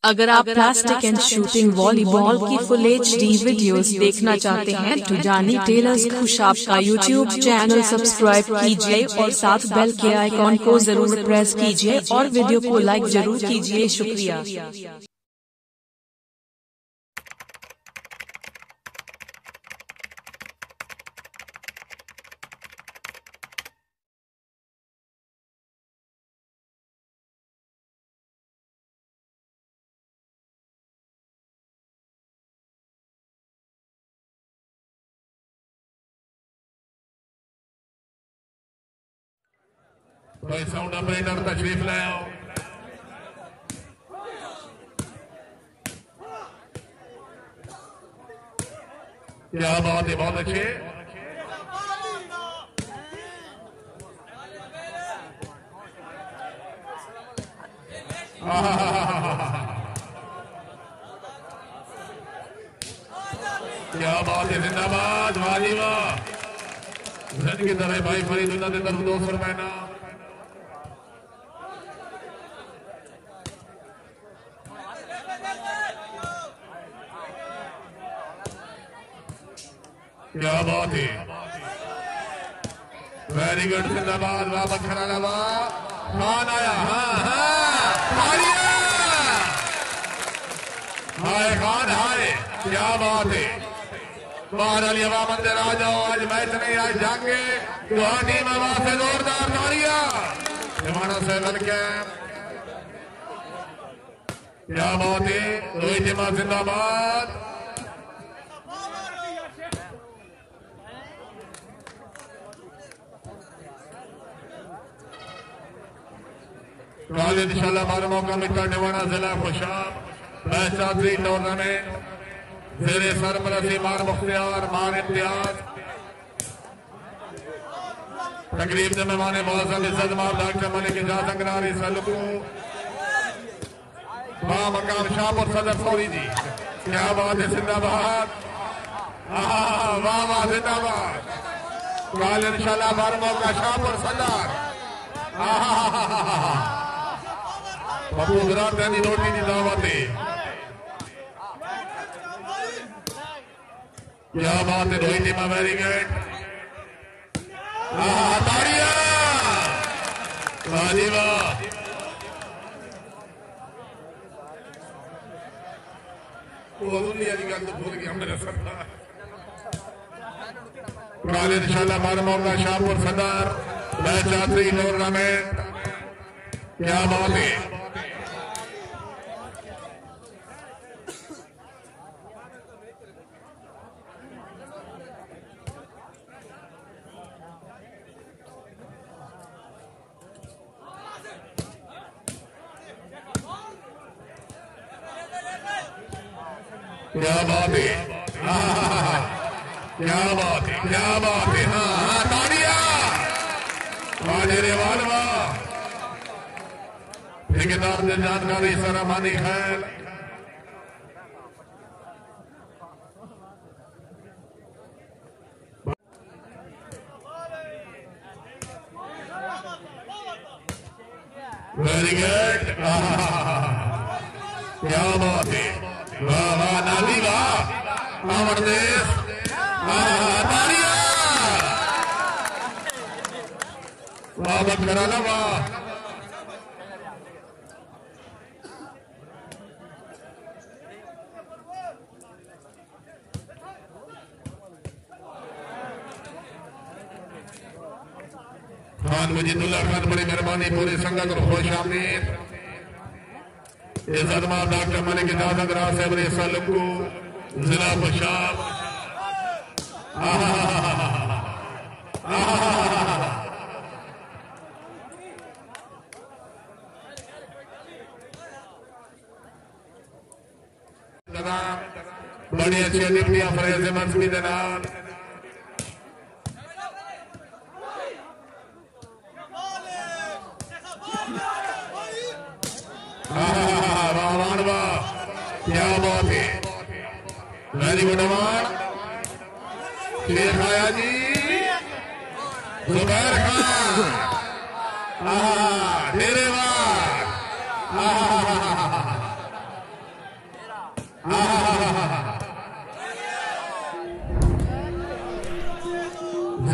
अगर आप plastic and shooting volleyball की फुल HD वीडियोस देखना चाहते हैं तो जानी टेलर्स खुशाब का यूट्यूब चैनल सब्सक्राइब कीजिए और साथ बेल के आइकॉन को जरूर प्रेस कीजिए और वीडियो को लाइक जरूर कीजिए। शुक्रिया। कोई साउंड ऑपरेटर तशरीफ ले आओ। क्या बात है, बहुत अच्छे। क्या बात है, जिंदाबाद, वाह जी वाह। जिंदगी तरह भाई फरीद उन्होंने ने तरफ 200 रुपए ना। क्या बात है, वेरी गुड, जिंदाबाद, वाह बखरा लवा, खान आया, हाय खान हाय, क्या बात है। बाहर हवा मंदिर आ जाओ, आज मैच नहीं, आज जाएंगे गुवाहाटी में, वहां से जोरदार तालियां जमाना से लड़के। क्या बात है, रोहित जमा जिंदाबाद। कल इंशाल्लाह हमारा मौका मिलता टिवाना जिला खुशाब मैच चादरी टूर्नामेंट जेरे सरबराही मार मुख्तियार मार इम्तियाज तकरीब से मेहमान मौजूद इज्जत मार डॉक्टर मलिक इजाज अंगरारी सलकू बमकाम शाहपुर सदर सौरी जी। क्या बात है, जिंदाबाद, वाह वाह, जिंदाबाद। कल इंशाल्लाह हमारा मौका शाहपुर सदर बापू गुजरात की रोटी की दावत है। क्या बात है, रोहित टीम वेरी गुड, ताड़ियां, वाह जी वाह। कल इंशाल्लाह हमारा मौका शाहपुर सदर मैच चादरी टूर्नामेंट। क्या बात है, क्या बात है, क्या बात है, क्या बात है, ताड़ियां, वाजेरे वालवा। ठेकेदार ने जानकारी सरामानी खैर। वेरी गुड, क्या बात है, वाह वाह नाली वाह, अमरदेश, ताड़ियां, वाह बखरा लवा। खान मुजीदुल्लाह खान, बड़ी मेहरबानी, पूरी संगत को खुश आमदीद। इज्जत माब डॉक्टर मलिक इजाज अंगरार साहब ने सलकू जिला खुशाब। बड़ी अच्छी डिप्टियां फरेज मंसूबी के नाम क्या बात है, वेरी गुड अवार्ड शेख आया जी, जुबैर खान, डेरेवार,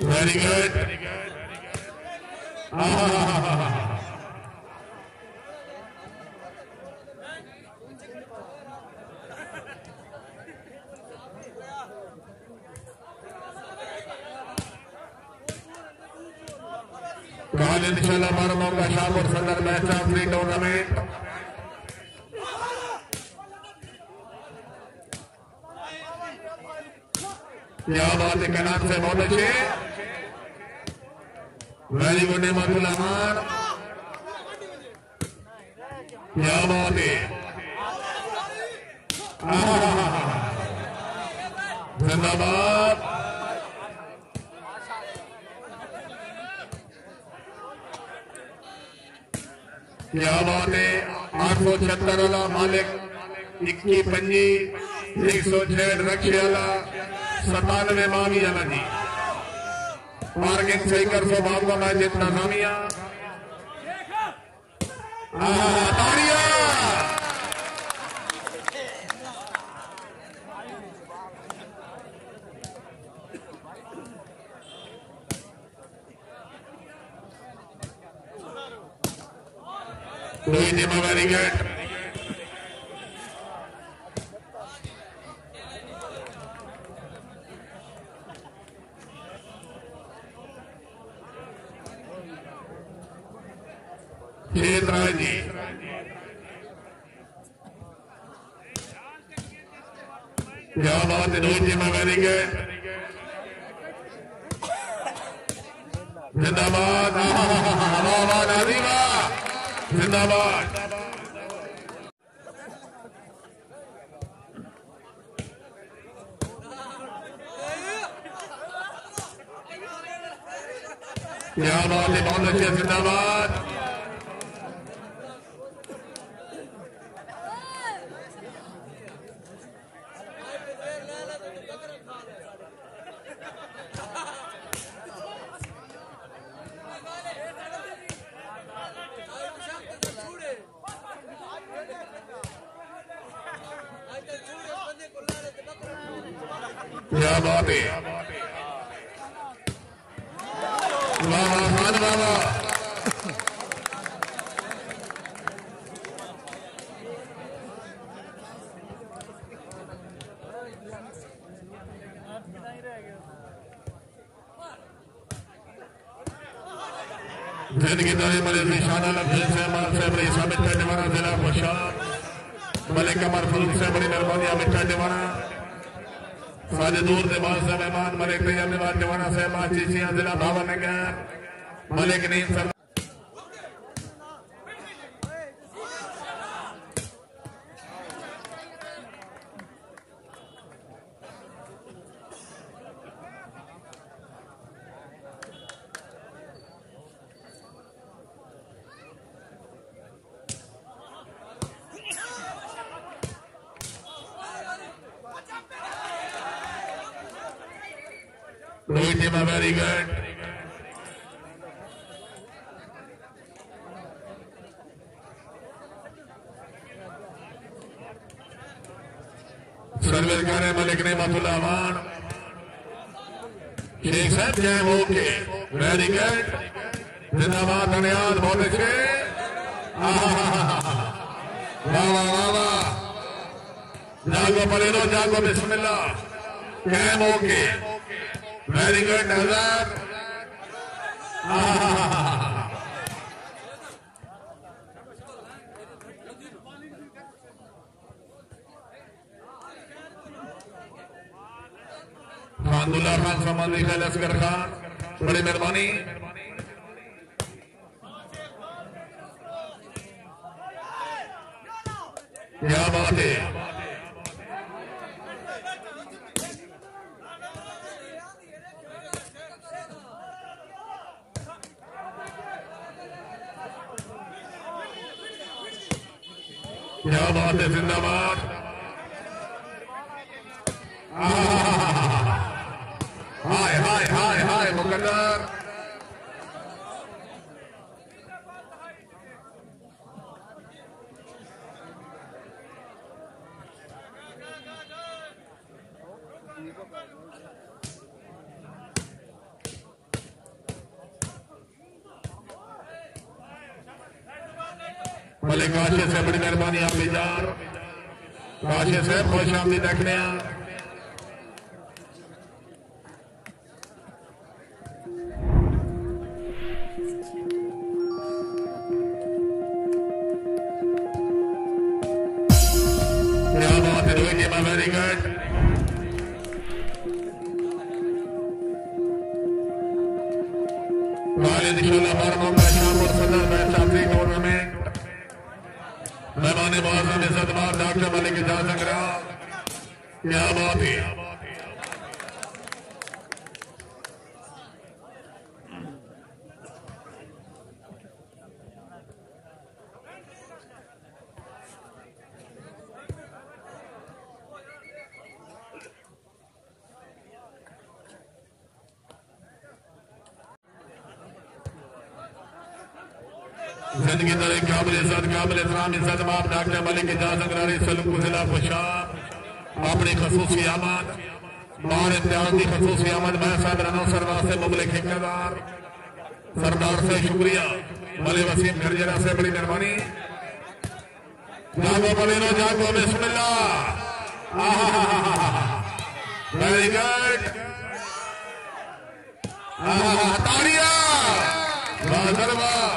Very good. कल इंशाल्लाह हमारा मौका शाम और सदर मैच फ्री टूर्नामेंट क्या बात है कनात से बहुत अच्छे वेरी गुड नेमतुल्लाह क्या बात है जिंदाबाद क्या बात है 876 वाला मालिक 21 पंजी 106 रक्षे वाला 97 मावी वाला जी मार्किंग सही कर सो बाप का मैच जितना नामिया ताड़िया वेरी गुड खेत राय जी क्या बात है रोहित जी में वेरी गुड जिंदाबाद जिंदाबाद क्या बात है बहुत अच्छे जिंदाबाद क्या बात है जिंदगी दारे मले निशाना लफ्ज़ से हमारे से बड़ी साबित करने वाला जिला खुशाब मलिक कमर फरूक से बड़ी मेहरबानी आमिर करने वाला सारे दूर दिमाग से मेहमान मलिक तैयार निवास जवाना से माँ चीचियाँ जिला भावन नगर मलिक नींद सर रोहित जी वेरी गुड सर्विस करे मलिक ने मतुल्लामान शेख साहब जय ओके वेरी गुड जिंदाबाद धन्यवाद बहुत अच्छे वाह वाह वाह वाह जागो पलेरो जागो बिस्मिल्लाह जय ओके वेरी गुड नजर खानदुल्ला खान समाधि है लश्कर खान बड़ी मेहरबानी क्या बात है क्या बात है जिंदाबाद हाय हाय हाय हाय मुकद्दर मलिक काशे से बड़ी मेहरबानी आप जान काशे से खुश आमदी देखने क्या बात है रोहित जी वेरी गुड वालिद शोला बारमों का शाम और सदर मैच आपसी टूर्नामेंट मेहमान मुआज़्ज़म इज़्ज़तमार डॉक्टर मलिक इजाज़ अगरा क्या बात है जिंदगी दरे काबिल इज्जत काबिल एहतराम इज्जत माप डॉक्टर मलिक इजाज़ अगरारी सलूक जिला खुशाब अपनी खसूसी आमद बार इम्तियाज की खसूसी आमद मैं साहब रनो सरदार से मुबलिक ठेकेदार सरदार से शुक्रिया मले वसीम खरजरा से बड़ी मेहरबानी जागो बलेनो जागो बिस्मिल्लाह वेरी गुड तालियां वाह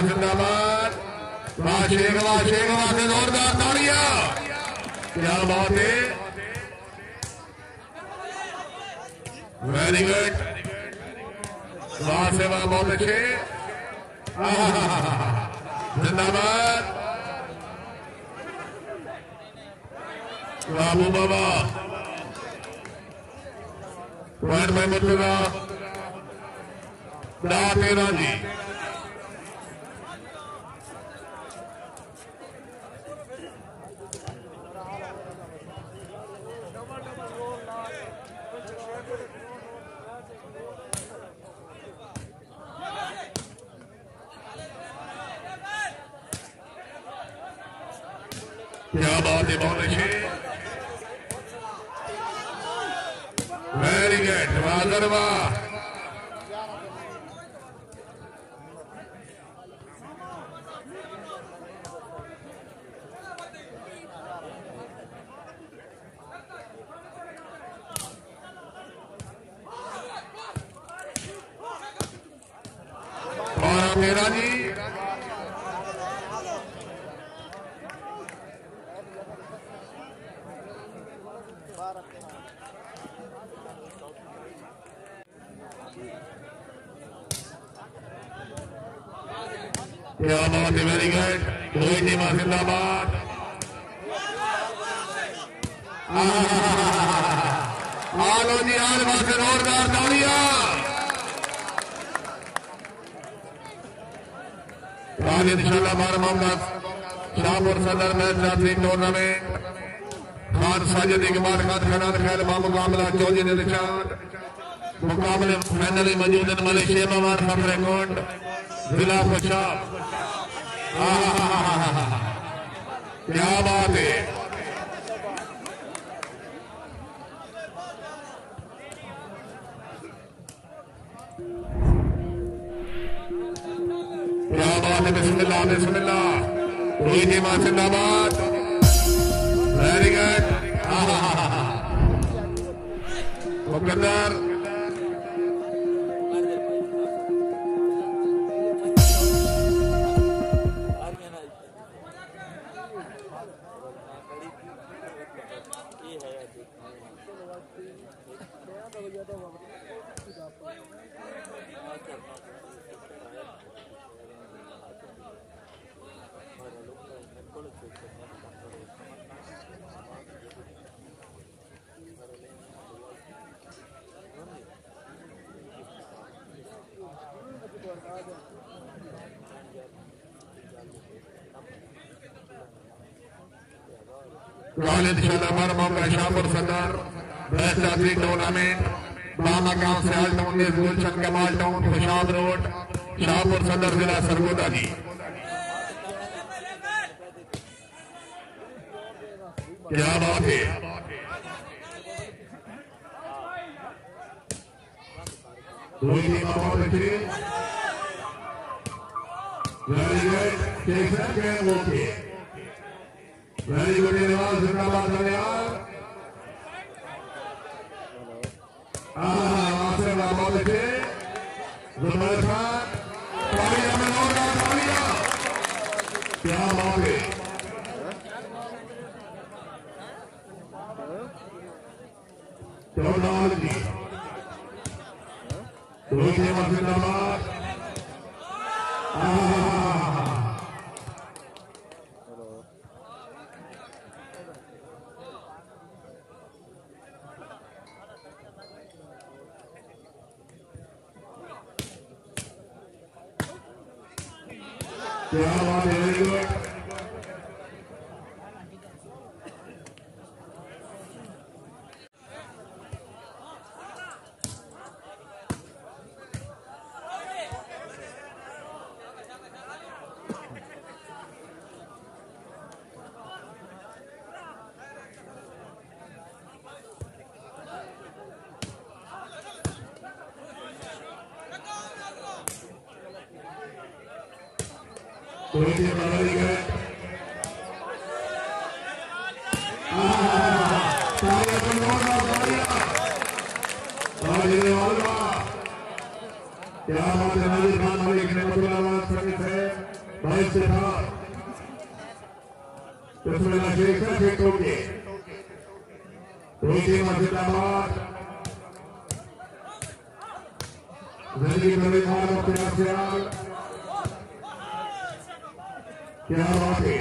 जिंदाबाद। शेखवा से जोरदार तालियां। क्या बात है, वेरी गुड। वाह से वाह, बहुत अच्छे। जिंदाबाद बाबू बाबा। पॉइंट में मुतला तेरा जी। क्या बात है, बहुत अच्छे। वेरी गुड, वाह। मेरा जी क्या बात है, वेरी गुड। कोई टीम जिंदाबाद। आलो जी, आल बात जोरदार तालियां। इंशाल्लाह हमारा मोहम्मद शाहपुर सदर मैच रात्रि टूर्नामेंट खान साजिद इकबाल खान खनान खैर बमकाबला 24 ने निशान मुकाबले फाइनल में मौजूद हैं मलेशिया मवान फखरे कोट जिला खुशाब। क्या बात है, क्या बात है। बिस्मिल्लाह बिस्मिल्लाह। कोई टीम जिंदाबाद। Very good. मुकद्दर इंशाल्लाह हमारा मामला शाहपुर सदर मैच रात्रि टूर्नामेंट बमकाम से आल टाउन में गुलशन कमाल टाउन खुशाब रोड शाहपुर सदर जिला सरगोदा जी। क्या बात है, कोई टीम बहुत अच्छी। Very good, okay, very good. जिंदाबाद यार। बहुत अच्छे जुबैर खान। क्या बात है, टेक्नोलॉजी। जिंदाबाद। क्या बात है, वेरी गुड। कोई टीम वेरी गुड। क्या बात है, सर्विस है 22 से 7 बिस्मिल्लाह शेख से फिट होके टीम जिंदाबाद जिंदगी में मार और प्यार क्या बात है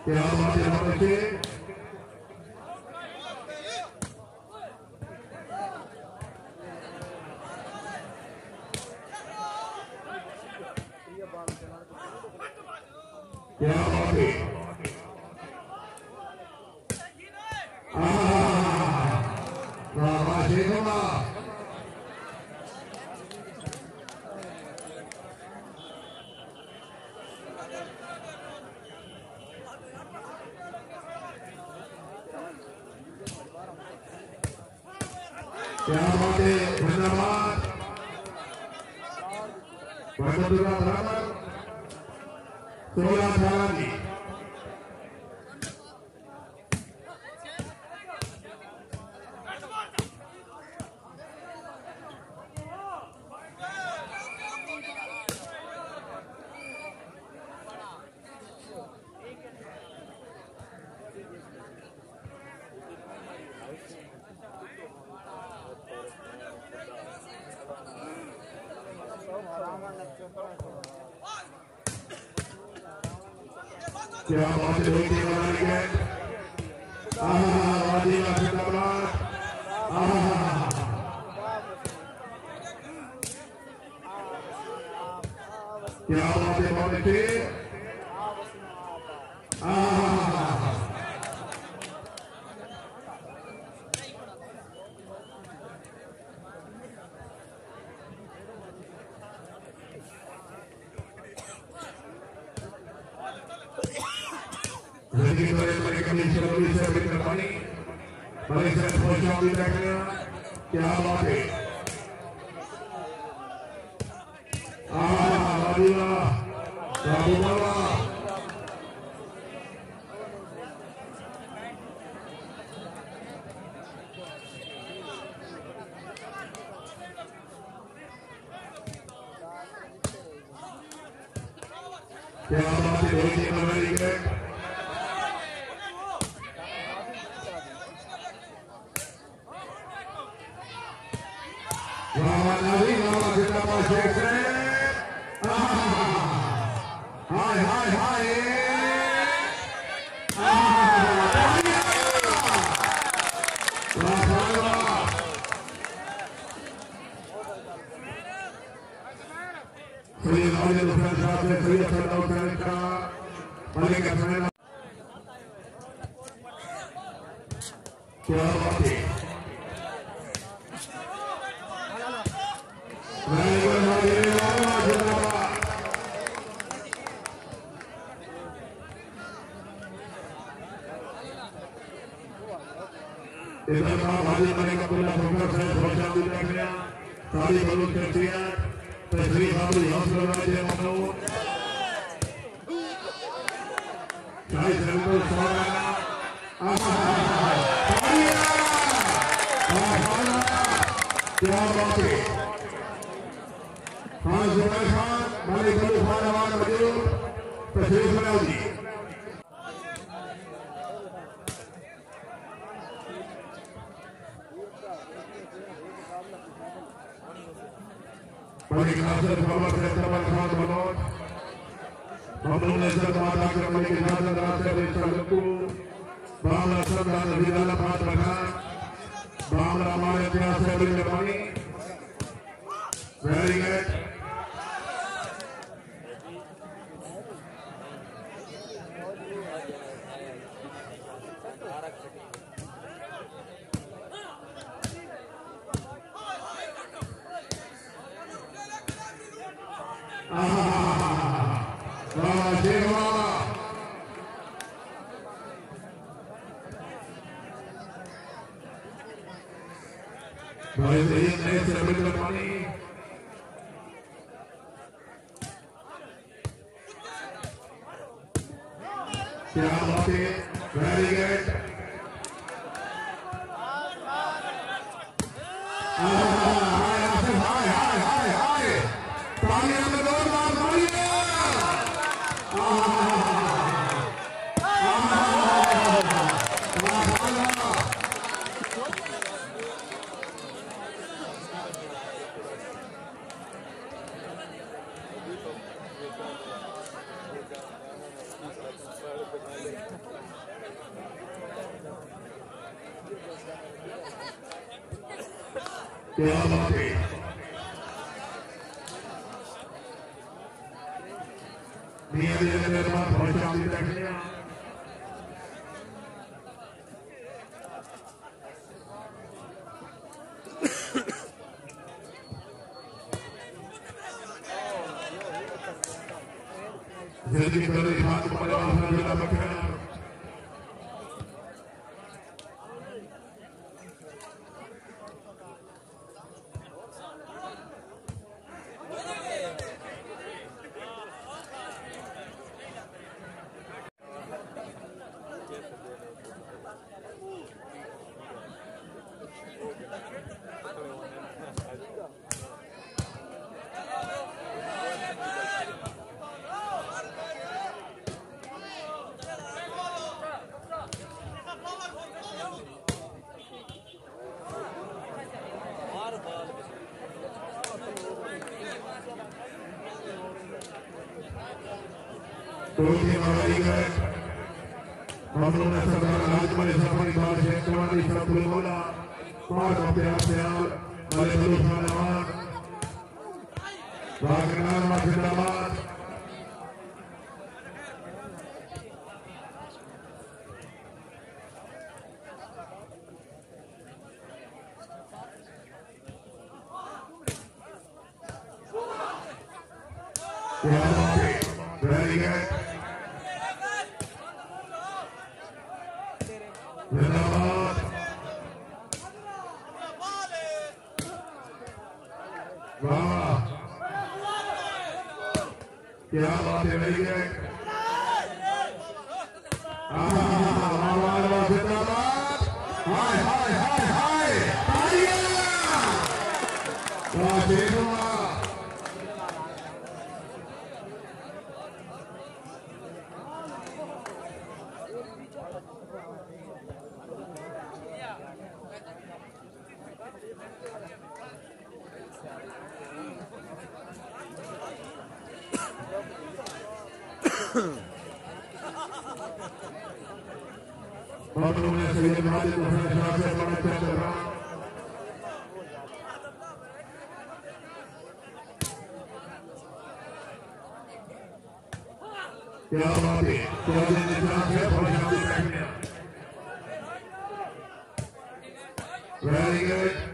क्या बात है बच्चे क्या बात है क्या बात है धन्यवाद बरकतुल्लाह बराबर 16-18 की क्या बात है बेटी बनाई है वादी का जिंदाबाद क्या बात है बेटी क्या बात है क्या बात है हाय हाय हाय क्या बात है इधर का भाजी बने का पूरा फोकस है सुरक्षा भी देख लिया सारी बलून करती है तस्वीर बाबू हौसला वाले मनो चाहे जरूर स्वागत क्या बात है हाँ जुबैर खान मालिक बलू खान आवाज मौजूद तस्वीर बनाओ जी बड़ी नाजर बाबा से तबल खान मनोज बाबू ने सर माता के बड़ी नाजर रास्ते में चलकू बाबा सदा नबीला बात रखा बाबा हमारे इतिहास से बड़ी मेहरबानी वेरी गुड भाई वसीम ने से बिल्कुल पानी क्या बात है वेरी गुड क्या बात है जल्दी करो हाथ पर जिला बखरा क्या बात है वेरी गुड जिंदाबाद हाय हाय हाय हाय बहुत लोगों ने सही जवाब दिया दूसरे शराब से बड़ा अच्छा चल रहा क्या बात है क्या निशान से बड़ा शादी बैठने वेरी गुड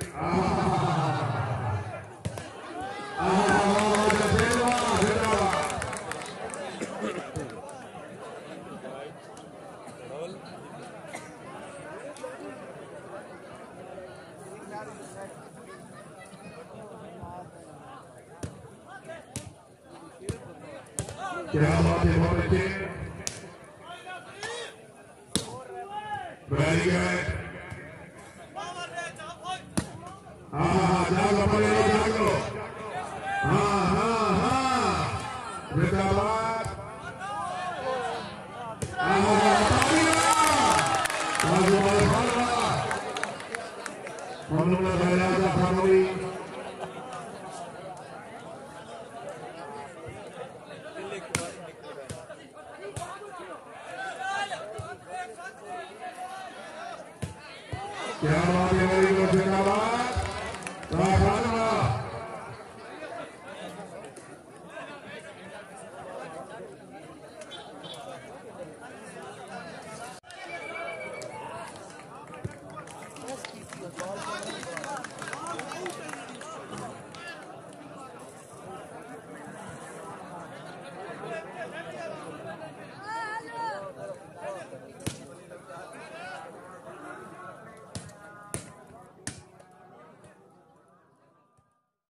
क्या बात है बहुत अच्छे वेरी गुड जागो पड़े जागो जिंदाबाद हम लोग क्या बात है